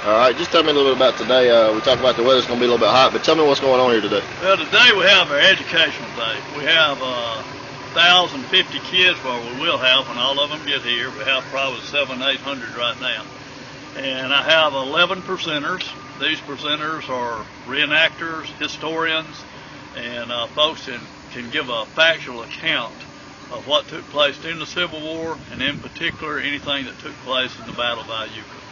All right, just tell me a little bit about today. We talked about the weather's going to be a little bit hot, but tell me what's going on here today. Well, today we have our educational day. We have 1,050 kids, well, we will have when all of them get here. We have probably 700-800 right now. And I have 11 presenters. These presenters are reenactors, historians, and folks can give a factual account of what took place during the Civil War, and in particular anything that took place in the Battle of Iuka.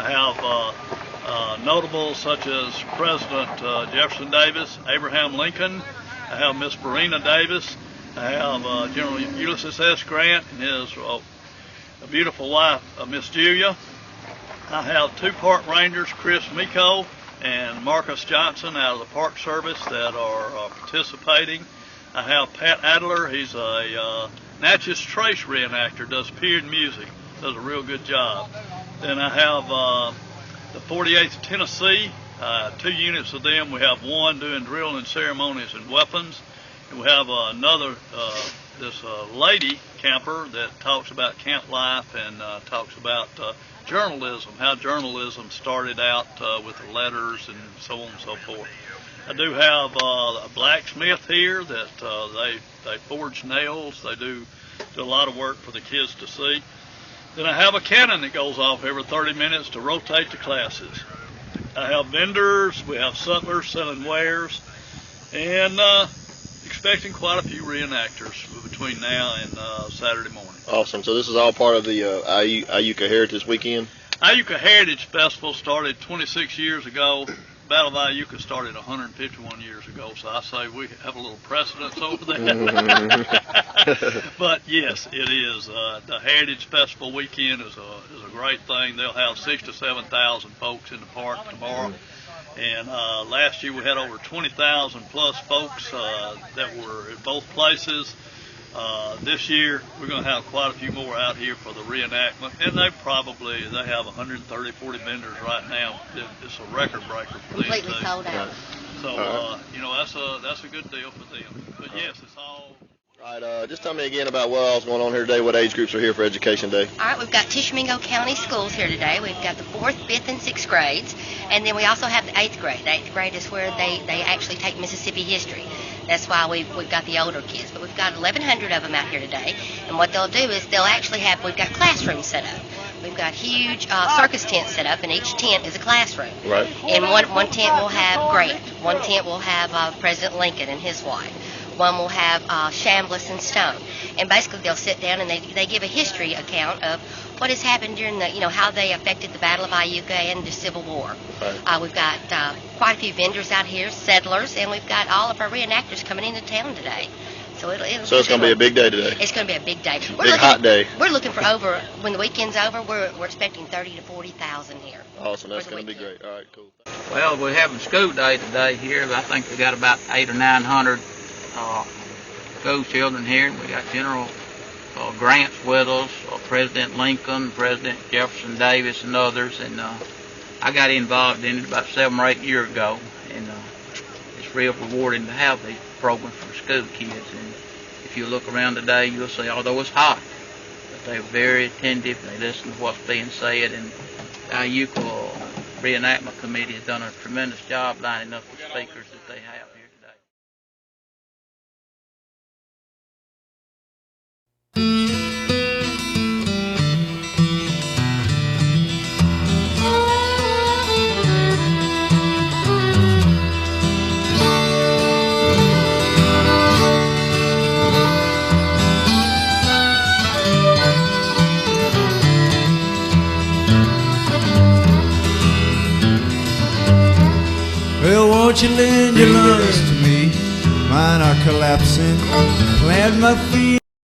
I have notables such as President Jefferson Davis, Abraham Lincoln. I have Miss Verena Davis. I have General Ulysses S. Grant and his beautiful wife, Miss Julia. I have two park rangers, Chris Miko and Marcus Johnson out of the Park Service that are participating. I have Pat Adler. He's a Natchez Trace reenactor, does period music, does a real good job. Then I have the 48th Tennessee, 2 units of them. We have one doing drill and ceremonies and weapons. And we have another, this lady camper that talks about camp life and talks about journalism, how journalism started out with the letters and so on and so forth. I do have a blacksmith here that they forge nails. They do a lot of work for the kids to see. Then I have a cannon that goes off every 30 minutes to rotate the classes. I have vendors, we have sutlers selling wares, and expecting quite a few reenactors between now and Saturday morning. Awesome. So this is all part of the Iuka Heritage Weekend? Iuka Heritage Festival started 26 years ago. Battle of Iuka started 151 years ago, so I say we have a little precedence over that. But yes, it is. The Heritage Festival Weekend is a great thing. They'll have 6,000 to 7,000 folks in the park tomorrow. And last year we had over 20,000 plus folks that were at both places. This year we're going to have quite a few more out here for the reenactment, and they have 130, 40 vendors right now. It's a record breaker for these completely sold out. So that's a good deal for them. But yes, it's all. All right, just tell me again about what all's going on here today, what age groups are here for Education Day. All right, we've got Tishomingo County Schools here today. We've got the 4th, 5th, and 6th grades. And then we also have the 8th grade. The 8th grade is where they actually take Mississippi history. That's why we've got the older kids. But we've got 1,100 of them out here today. And what they'll do is we've got classrooms set up. We've got huge circus tents set up, and each tent is a classroom. Right. And one tent will have Grant. One tent will have President Lincoln and his wife. One will have Chambliss and Stone. And basically they'll sit down and they give a history account of what has happened during how they affected the Battle of Iuka and the Civil War. Right. We've got quite a few vendors out here, settlers, and we've got all of our reenactors coming into town today. So it's going to be a big day today. It's going to be a big day. Hot day. We're looking for when the weekend's over, we're expecting 30 to 40,000 here. Awesome. That's going to be great. All right, cool. Well, we're having school day today here. I think we got about 800 or 900 school children here. We got General Grant's with us, President Lincoln, President Jefferson Davis, and others. And I got involved in it about 7 or 8 years ago. And it's real rewarding to have these programs for school kids. And if you look around today, you'll see, although it's hot, but they're very attentive. They listen to what's being said. And the Iuka Reenactment Committee has done a tremendous job lining up the speakers that they have here today. Well, won't you lend your lungs to me? Mine are collapsing. Plant my feet